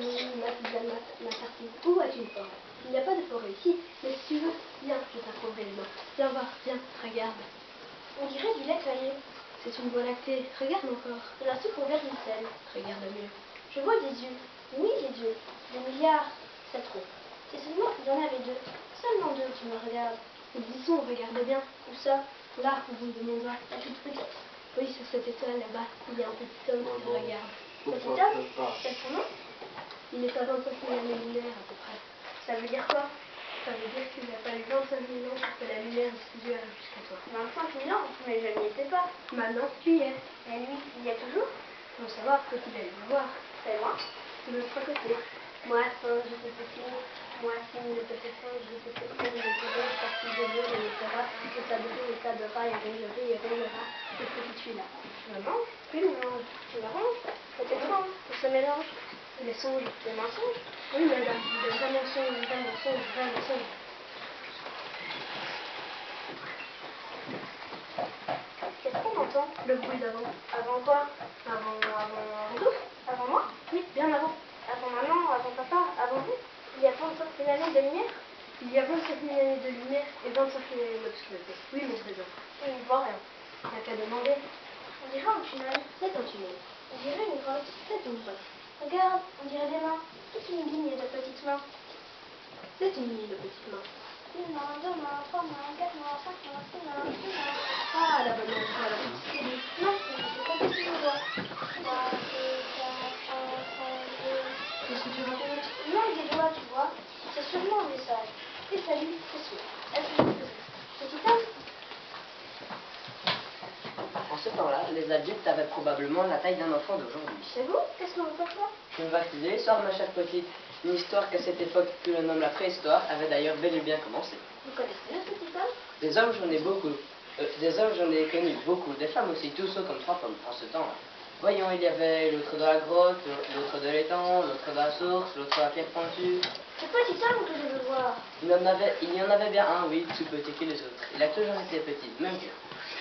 famille, ma tisane, ma tartine. Où as-tu une forêt? Il n'y a pas de forêt ici, mais si tu veux, viens, je t'apprendrai les mains. Viens voir, viens, regarde. On dirait du lait caillé. C'est une voie lactée, regarde encore. De la soupe au vermicelle. Regarde mieux. Je vois des yeux. Oui, des yeux. Des milliards. C'est trop. Si seulement il y en avait deux. Seulement deux, tu me regardes. Ils y sont, regarde bien. Où ça? Là, au bout de mon doigt. La toute petite. Oui, sur cette étoile là-bas, il y a un petit homme qui te regarde. Petit homme? C'est son nom? Il est à 25 000 années-lumière à peu près. Ça veut dire quoi? Ça veut dire qu'il a fallu 25 000 ans pour que la lumière du studio arrive jusqu'à toi. 25 000 ans? Mais je n'y étais pas. Maintenant, tu y es. Et lui, il y a toujours? Faut savoir, faut-il aller le voir. C'est moi? De l'autre côté. Moi, singe, je te fais signe. Moi, signe, je te fais singe, je te fais signe. Je te donne partie de l'eau, de l'étera, de ta de et ta de rat, et roulera. C'est ce que tu es là. Je me mange? Tu me manges? Tu me ranges? C'est étrange. On se mélange. Les songes. Les mensonges? Oui, madame, de vrais mensonges, vrais mensonges, vrais mensonges. Qu'est-ce qu'on entend? Le bruit d'avant. Avant quoi? Avant Vous? Avant moi? Oui, bien avant. Avant maman, avant papa, avant vous? Il y a 25 000 années de lumière? Il y a 25 000 années de lumière et 25 000 années d'obscurité. Oui, mon trésor. Je ne vois rien. Il n'y a qu'à demander. On dirait un tunnel. C'est un tunnel. On dirait une grotte. C'est une grotte. Regarde, on dirait des mains. Toute une ligne de petites mains. C'est une ligne de petites mains. Une main, deux mains, trois mains, quatre mains, cinq mains, six mains, six mains. Ah, la bonne main, la petite cellule. Non, c'est pas possible de voir. 3, 2, 4, 5, 2. Qu'est-ce que tu racontes? Non, des doigts, tu vois. C'est sûrement un message. Et salut, c'est sûr. Est-ce que je peux? Petit homme? En ce temps-là, les adultes avaient probablement la taille d'un enfant d'aujourd'hui. C'est vous? Qu'est-ce que vous faites là? Je me baptisais l'histoire, ma chère petite. Une histoire qu'à cette époque que l'on nomme la préhistoire avait d'ailleurs bel et bien commencé. Vous connaissez le petit homme? Des hommes, j'en ai beaucoup. Des hommes, j'en ai connu beaucoup. Des femmes aussi, tous ceux comme trois pommes en ce temps-là. Voyons, il y avait l'autre de la grotte, l'autre de l'étang, l'autre de la source, l'autre de la pierre pointue. Ce petit homme que je veux voir. Il y en avait bien un, oui, plus petit que les autres. Il a toujours été petit, même vieux.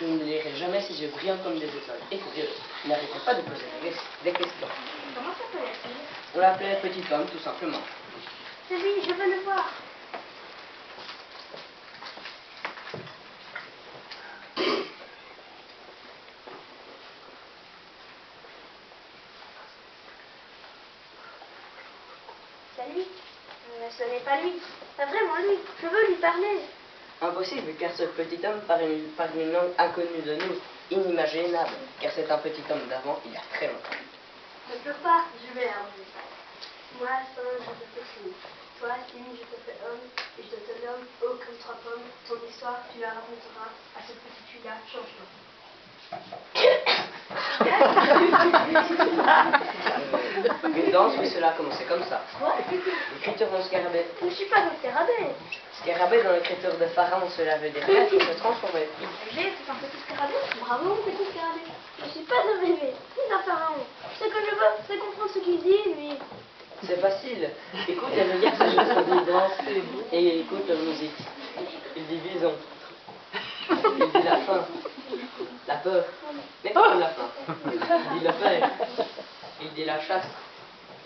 Je ne lirai jamais si je brillant comme des étoiles. Et curieux, il n'arrêtait pas de poser des questions. Comment s'appelait-il? On l'appelait Petit Homme, tout simplement. C'est lui, je veux le voir. C'est lui. Mais ce n'est pas lui. C'est vraiment lui. Je veux lui parler. Impossible, car ce petit homme parle une langue inconnue de nous, inimaginable, car c'est un petit homme d'avant, il y a très longtemps. Ne pleure pas, je vais arranger ça. Moi, singe, je te fais signe. Toi, signe, je te fais homme, et je te nomme haut comme trois pommes. Ton histoire, tu la raconteras à ce petit fille-là, change-toi. Une danse, oui, cela a commencé comme ça. Quoi? L'écriture d'un scarabée. Je ne suis pas un scarabée. Scarabée dans l'écriture de Pharaon, cela veut dire être se transformer. J'ai c'est un petit scarabée. Bravo, mon petit scarabée. Je ne suis pas un bébé, ni un pharaon. Ce que je veux, c'est comprendre ce qu'il dit, lui. C'est facile. Écoute, et regarde sa chanson de danse et écoute leur musique. Il dit bison. Il dit la faim. La peur. Mais pas la faim. Il dit le père. Il dit la chasse.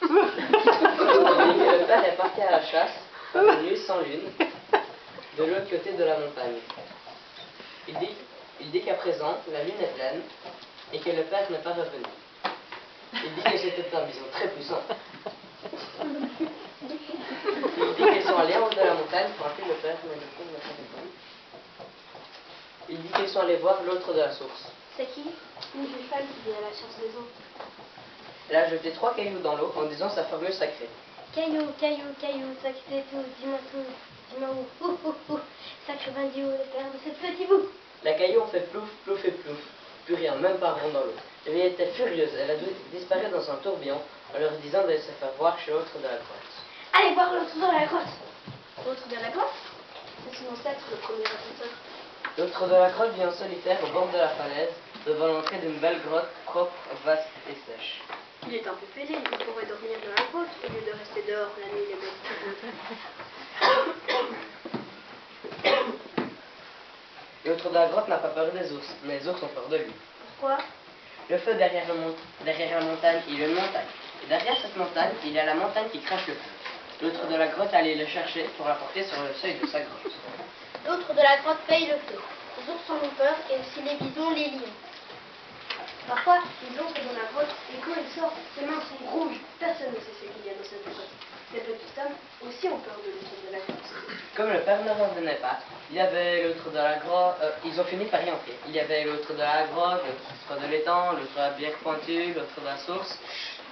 Il dit que le père est parti à la chasse, une nuit sans lune, de l'autre côté de la montagne. Il dit qu'à présent, la lune est pleine et que le père n'est pas revenu. Il dit que c'était un bison très puissant. Il dit qu'ils sont allés en haut de la montagne pour appeler le père, mais le père n'a pas répondu. Il dit qu'ils sont allés voir l'autre de la source. C'est qui? Une vieille femme qui vient à la chasse des eaux. Elle a jeté 3 cailloux dans l'eau en disant sa formule sacrée. Caillou, caillou, caillou, sacré tout, dis-moi où, sacré bandit où le père de ce petit bout. La caillou en fait plouf, plouf et plouf. Plus rien, même pas un rond dans l'eau. La vieille était furieuse, elle a dû disparaître dans un tourbillon en leur disant d'aller se faire voir chez l'autre de la grotte. Allez voir l'autre dans la grotte. L'autre de la grotte? C'est son ancêtre, le premier raconteur. L'autre de la grotte vit en solitaire au bord de la falaise, devant l'entrée d'une belle grotte propre, vaste et sèche. Il est un peu pédé, il pourrait dormir dans la grotte au lieu de rester dehors la nuit les bêtes. L'autre de la grotte n'a pas peur des ours, mais les ours ont peur de lui. Pourquoi? Le feu derrière la montagne, il y a une montagne. Derrière cette montagne, il y a la montagne qui crache le feu. L'autre de la grotte allait le chercher pour l'apporter sur le seuil de sa grotte. L'autre de la grotte paye le feu. Les ours en ont peur et aussi les bisons, les lions. Parfois, ils entrent dans la grotte et quand ils sortent, ses mains sont rouges. Personne ne sait ce qu'il y a dans cette grotte. Les petits hommes aussi ont peur de l'autre de la grotte. Comme le père ne revenait pas, il y avait l'autre de la grotte, ils ont fini par y entrer. Il y avait l'autre de la grotte, l'autre de l'étang, l'autre de la bière pointue, l'autre de la source.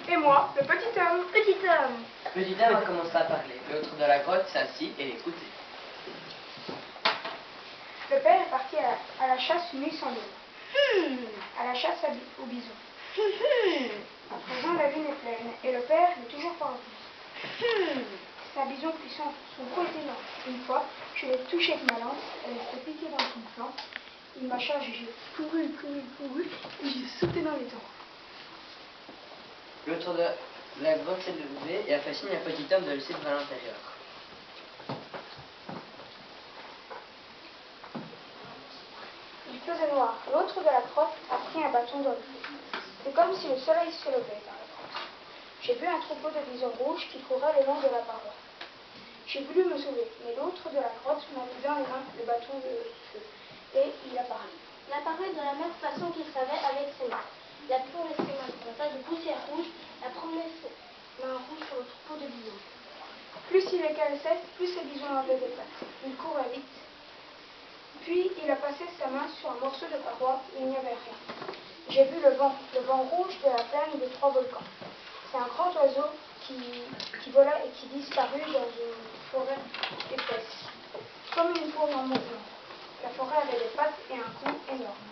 Et moi, le petit homme. Petit homme. Petit homme a commencé à parler. L'autre de la grotte s'assit et écoutait. Le père est parti à la chasse une nuit sans lune. À la chasse au bison. À présent, la lune est pleine et le père n'est toujours pas revenu. C'est un bison puissant, son cou est énorme. Une fois, je l'ai touché avec ma lance, elle s'est piquée dans son flanc. Il m'a chargé, j'ai couru et j'ai sauté dans les temps. L'autre de la grotte s'est levée et a fait signe à petit homme de le suivre à l'intérieur. Il faisait noir. L'autre de la grotte a pris un bâton dans le feu. C'est comme si le soleil se levait dans la grotte. J'ai vu un troupeau de bisons rouges qui courait le long de la paroi. J'ai voulu me sauver, mais l'autre de la grotte m'a mis dans les mains le bâton de feu. Et il a parlé. Il a parlé de la même façon qu'il savait avec ses mains. Il a plongé ses mains dans un tas de poussière rouge et a promené ses mains rouges sur le troupeau de bisons. Plus il les caressait, plus ces bisons avaient des pattes. Il courait vite. Puis il a passé sa main sur un morceau de paroi où il n'y avait rien. J'ai vu le vent rouge de la plaine des trois volcans. C'est un grand oiseau qui vola et qui disparut dans une forêt épaisse, comme une fourmi en mouvement. La forêt avait des pattes et un cou énorme.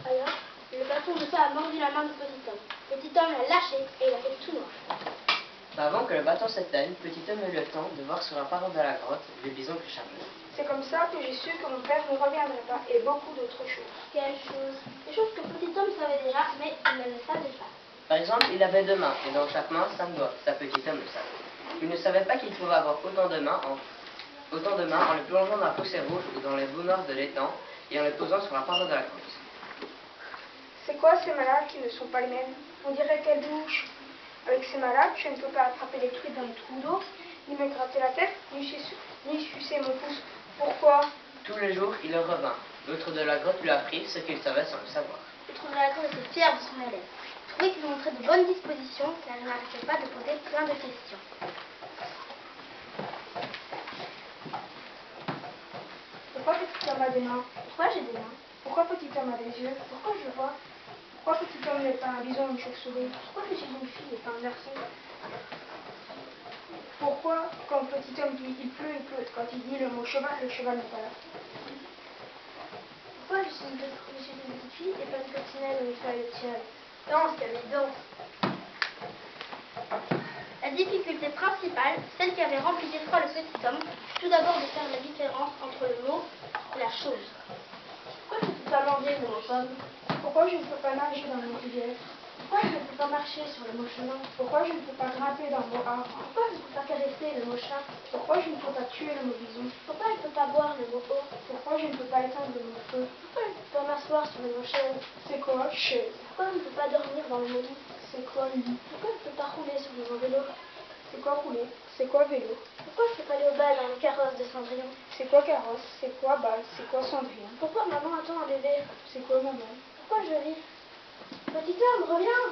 Alors, le bâton de feu a mordu la main du petit homme. Petit homme l'a lâché et il a fait tout noir. Avant que le bâton s'éteigne, petit homme eut le temps de voir sur la paroi de la grotte les bisons qui chargeaient. C'est comme ça que j'ai su que mon père ne reviendrait pas et beaucoup d'autres choses. Quelle chose? Des choses que petit homme savait déjà, mais il ne le savait pas. Par exemple, il avait 2 mains, et dans chaque main, 5 doigts. Sa petite homme le savait. Il ne savait pas qu'il pouvait avoir autant de mains en les plongeant dans la poussière rouge ou dans les boues noires de l'étang et en les posant sur la paroi de la grotte. C'est quoi ces malades qui ne sont pas les mêmes? On dirait qu'elles bougent. Avec ces malades, je ne peux pas attraper les truites dans les trous d'eau, ni me gratter la tête, ni sucer mon pouce. Pourquoi? Tous les jours, il en revint. L'autre de la grotte lui apprit ce qu'il savait sans le savoir. L'autre de la grotte était fier de son élève. Il trouvait qu'il montrait de bonnes dispositions, car il n'arrêtait pas de poser plein de questions. Pourquoi petit homme a des mains? Pourquoi j'ai des mains? Pourquoi petit homme a des yeux? Pourquoi je vois? Pourquoi petit homme n'est pas un bison ou une chauve-souris? Pourquoi je suis une fille et pas un garçon? Pourquoi, quand petit homme dit il pleut, quand il dit le mot cheval, le cheval n'est pas là? Pourquoi je suis une petite fille et pas une coccinelle ou une feuille de tilleul? Danse, Camille, danse. La difficulté principale, celle qui avait rempli d'effroi le petit homme, fut tout d'abord de faire la différence entre le mot et la chose. Pourquoi je ne peux pas manger le mot pomme? Pourquoi je ne peux pas nager dans une rivière? Pourquoi je ne peux pas marcher sur le mot chemin? Pourquoi je ne peux pas grimper dans le mot arbre? Pourquoi je ne peux pas caresser le mot chat? Pourquoi je ne peux pas tuer le mot bison? Pourquoi je ne peux pas boire le mot eau? Pourquoi je ne peux pas éteindre le mot feu? Pourquoi je ne peux pas m'asseoir sur le mot chaise? C'est quoi chaise? Pourquoi je ne peux pas dormir dans le mot lit? C'est quoi lit? Pourquoi je ne peux pas rouler sur le mot vélo? C'est quoi rouler? C'est quoi vélo? Pourquoi je ne peux pas aller au bal dans le carrosse de Cendrillon? C'est quoi carrosse? C'est quoi balle? C'est quoi Cendrillon? Pourquoi maman attend un bébé? C'est quoi maman? Pourquoi je ris? Petit homme, reviens!